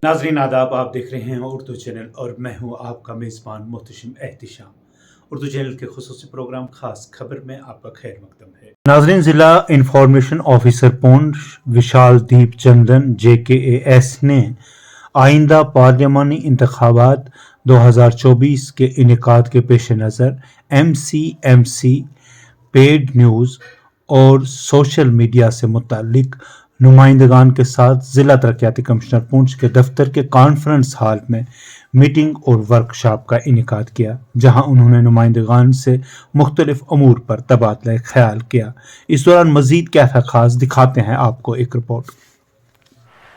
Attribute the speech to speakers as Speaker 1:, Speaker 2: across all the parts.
Speaker 1: नाजरीन आदाब, आप देख रहे हैं उर्दू चैनल और मैं हूं आपका मेज़बान मोहतशिम एहतिशाम। उर्दू चैनल के खुसूसी प्रोग्राम खास खबर में आपका खैर मकदम है। नाजरीन, ज़िला इंफॉर्मेशन ऑफिसर पूंछ विशाल दीप चंदन JKAS ने आइंदा पार्लियामानी इंतखाबात 2024 के इनेकाद के पेश नज़र MCMC, पेड न्यूज़ और सोशल मीडिया से मुताल्लिक नुमाइंदगान के साथ ज़िला तरक्याती कमिश्नर पूंछ के दफ्तर के कॉन्फ्रेंस हॉल में मीटिंग और वर्कशॉप का इनेकाद किया, जहां उन्होंने नुमाइंदगान से मुख्तलिफ अमूर पर तबादला ख्याल किया। इस दौरान मजीद क्या था खास, दिखाते हैं आपको एक रिपोर्ट।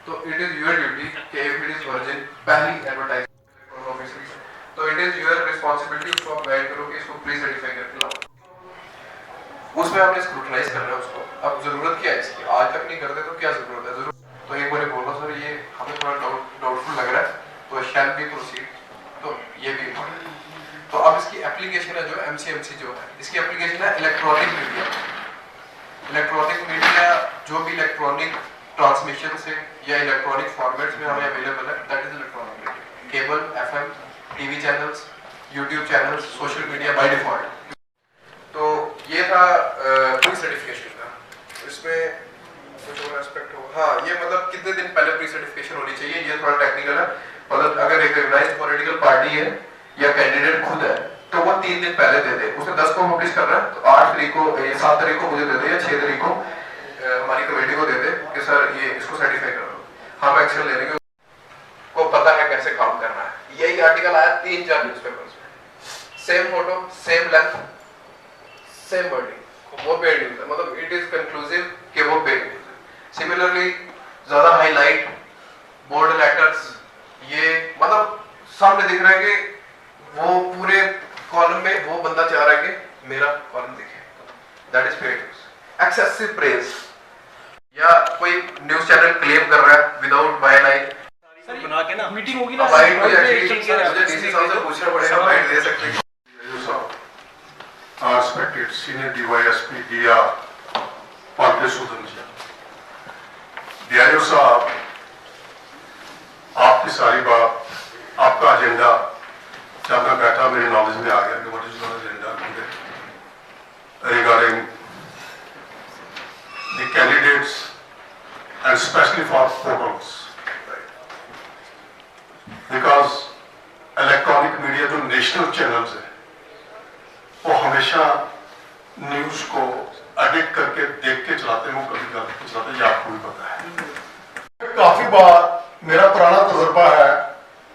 Speaker 2: तो इट इज योर ड्यूटी कि इफ इट इज वर्जिन पहली एडवर्टाइजमेंट ऑफिसर, तो इट इज योर रिस्पांसिबिलिटी उसको आप गाइड करो कि इसको प्री सर्टिफाई करके लाओ। उसमें आपने स्क्रूटनाइज करना है उसको। अब जरूरत क्या है इसकी, आज तक नहीं करते तो क्या जरूरत है? जरूरत तो एक बार बोलो सर ये हमें थोड़ा डाउटफुल लग रहा है तो शैल बी प्रोसीड, तो ये भी इम्पोर्टेंट। तो अब इसकी एप्लीकेशन है जो MCMC जो है, इसकी एप्लीकेशन है इलेक्ट्रॉनिक मीडिया। इलेक्ट्रॉनिक मीडिया जो भी इलेक्ट्रॉनिक ट्रांसमिशन से या इलेक्ट्रॉनिक फॉर्मेट्स में हमें अवेलेबल है, that is electronic media. Cable, FM, TV channels, YouTube channels, social media by default. तो ये था प्री सर्टिफिकेशन का। इसमें कुछ और एस्पेक्ट हो, हाँ ये मतलब कितने दिन पहले प्री सर्टिफिकेशन होनी चाहिए, ये थोड़ा टेक्निकल है। मतलब अगर रिकॉग्नाइज्ड पॉलिटिकल पार्टी है या कैंडिडेट खुद है तो वो 3 दिन पहले दे दे। उसने 10 को पब्लिश कर रहा है तो 8 तारीख को या 7 तारीख को मुझे दे दे या 6 तारीख को हमारी कमेटी को दे दे कि सर ये इसको सर्टिफाई कर दो, हम एक्शन ले लेंगे। को पता है कैसे काम करना है। यही आर्टिकल आया 3-4 न्यूज़पेपर्स में, same photo, same length, same wording, वो पेड न्यूज़ है। मतलब इट इज कंक्लूसिव कि वो पेड न्यूज़ है। सिमिलरली ज्यादा हाईलाइट, बोल्ड लेटर्स, ये मतलब सामने दिख रहा है कि वो पूरे कॉलम में वो बंदा चाह रहा है कि मेरा कॉलम दिखे, that is paid news. Excessive praise या कोई न्यूज़ चैनल क्लेम कर रहा है विदाउट बाय लाइन
Speaker 3: बना के ना मीटिंग होगी ना,
Speaker 2: बाइट मुझे डीसी साहब से पूछना पड़ेगा, बाइट दे सकते हैं।
Speaker 4: Our respected senior DYSP DIA Palkesudhan ji, DIO साहब, आपकी सारी बात, आपका एजेंडा जब मैं बैठा मेरे नॉलेज में आ गया कि what is your agenda regarding the candidates and specially for photos, because electronic media जो नेशनल चैनल्स है वो हमेशा न्यूज को एडिट करके देख के चलाते हैं, वो कभी गलत चलाते हैं, ये आपको भी पता है। काफी बार मेरा पुराना तजुर्बा है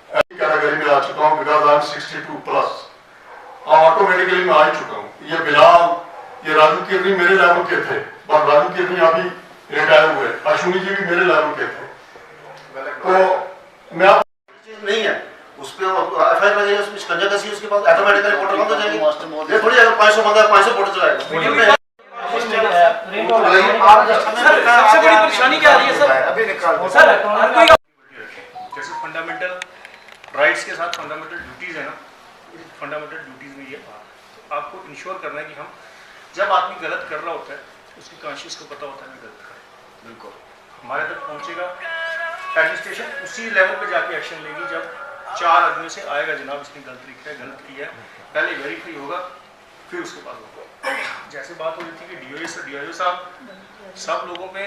Speaker 4: कैटेगरी में आ चुका हूँ, because I am 62 plus, automatically मैं आ चुका हूँ। ये बिलाल, ये राजू किरनी मेरे लेवल के थे, पर राजू किरनी अभी रिटायर हुए, अश्विनी जी भी मेरे लेवल के थे। तो मैं
Speaker 5: नहीं है उस पे एफआईआर लगेगा, उसमें शिकंजा कसी उसके बाद ऑटोमेटिकली रिपोर्टर बंद हो जाएगी। ये थोड़ी अगर 500 बंदा 500 फोटो चलाएगा।
Speaker 3: सबसे बड़ी परेशानी क्या आ रही है सर? अभी निकाल सर जैसे फंडामेंटल राइट्स के साथ फंडामेंटल ड्यूटीज है ना, फंडामेंटल ड्यूटीज में ये आपको इंश्योर करना है कि हम जब आदमी गलत कर रहा होता है उसकी कॉन्शियस को पता होता है मैं गलत कर, बिल्कुल हमारे तक पहुंचेगा। एडमिनिस्ट्रेशन उसी लेवल पे जाके एक्शन लेगी जब 4 आदमियों से आएगा जनाब इसने गलत किया है, पहले वेरीफाई होगा फिर उसके बाद होगा। जैसे बात हो रही थी कि DIO साहब सब लोगों पे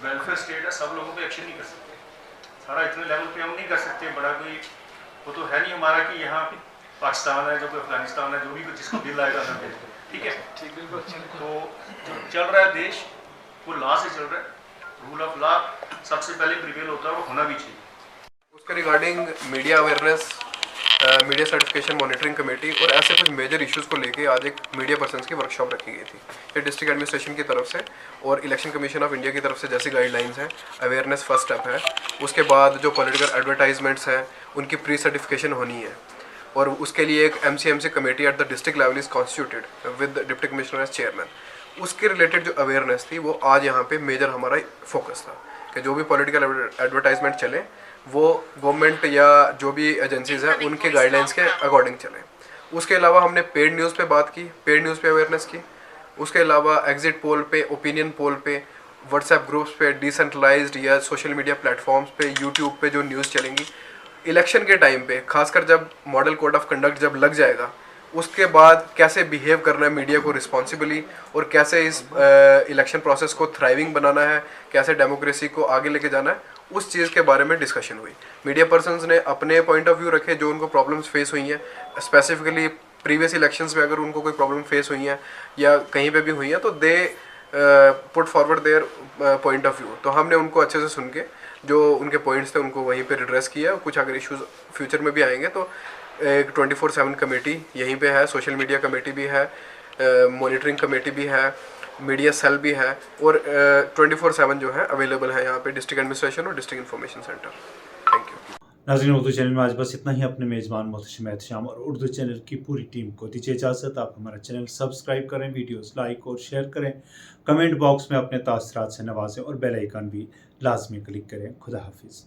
Speaker 3: वेलफेयर स्टेट है, सब लोगों पे एक्शन नहीं कर सकते, सारा इतने लेवल पे हम नहीं कर सकते। बड़ा कोई वो तो है नहीं हमारा कि यहाँ पाकिस्तान है, जो कोई अफगानिस्तान है, जो भी जिसको दिल आएगा कर, ठीक है ठीक बिल्कुल। तो जो चल रहा है देश वो लॉ से चल रहा है, रूल ऑफ लॉ सबसे पहले प्रिवेल होता है, वो होना भी चाहिए।
Speaker 2: उसके regarding media awareness, media certification monitoring committee और ऐसे कुछ मेजर इश्यूज़ को लेके आज एक मीडिया पर्सन्स की वर्कशॉप रखी गई थी। ये डिस्ट्रिक्ट एडमिनिस्ट्रेशन की तरफ से और इलेक्शन कमीशन ऑफ इंडिया की तरफ से जैसी गाइडलाइंस हैं, अवेयरनेस फर्स्ट स्टेप है। उसके बाद जो पॉलिटिकल एडवर्टाइजमेंट्स हैं उनकी प्री सर्टिफिकेशन होनी है और उसके लिए एक MCMC committee at the district level is constituted with deputy commissioner as chairman. उसके रिलेटेड जो अवेयरनेस थी वो आज यहाँ पे मेजर हमारा फोकस था कि जो भी पॉलिटिकल एडवर्टाइजमेंट चले वो गवर्नमेंट या जो भी एजेंसीज हैं उनके गाइडलाइंस के अकॉर्डिंग चलें। उसके अलावा हमने पेड न्यूज़ पे बात की, पेड न्यूज़ पे अवेयरनेस की। उसके अलावा एग्जिट पोल पे, ओपिनियन पोल पे व्हाट्सएप ग्रुप्स पे, डिसेंट्रलाइज्ड या सोशल मीडिया प्लेटफॉर्म्स पे, यूट्यूब पे जो न्यूज़ चलेंगी इलेक्शन के टाइम पे, खासकर जब मॉडल कोड ऑफ कंडक्ट जब लग जाएगा, उसके बाद कैसे बिहेव करना है मीडिया को रिस्पॉन्सिबली, और कैसे इस इलेक्शन प्रोसेस को थ्राइविंग बनाना है, कैसे डेमोक्रेसी को आगे लेके जाना है, उस चीज़ के बारे में डिस्कशन हुई। मीडिया पर्सन्स ने अपने पॉइंट ऑफ व्यू रखे, जो उनको प्रॉब्लम्स फेस हुई हैं, स्पेसिफिकली प्रीवियस इलेक्शंस में अगर उनको कोई प्रॉब्लम फेस हुई हैं या कहीं पे भी हुई हैं, तो they put forward their point of view. तो हमने उनको अच्छे से सुन के जो उनके पॉइंट्स थे उनको वहीं पे एड्रेस किया। कुछ अगर इश्यूज फ्यूचर में भी आएंगे तो एक 24/7 कमेटी यहीं पे है, सोशल मीडिया कमेटी भी है, मॉनिटरिंग कमेटी भी है, मीडिया सेल भी है, और 24/7 जो है अवेलेबल है यहाँ पे डिस्ट्रिक्ट एडमिनिस्ट्रेशन और district information centre. Thank you.
Speaker 1: नाज़रीन, उर्दू चैनल में आज बस इतना ही। अपने मेज़बान मोहतशिम एहतिशाम और उर्दू चैनल की पूरी टीम को दीजिए इजाज़त। आप हमारा चैनल सब्सक्राइब करें, वीडियोस लाइक और शेयर करें, कमेंट बॉक्स में अपने तासरात से नवाजें और बेल आइकन भी लाजमी क्लिक करें। खुदा हाफिज़।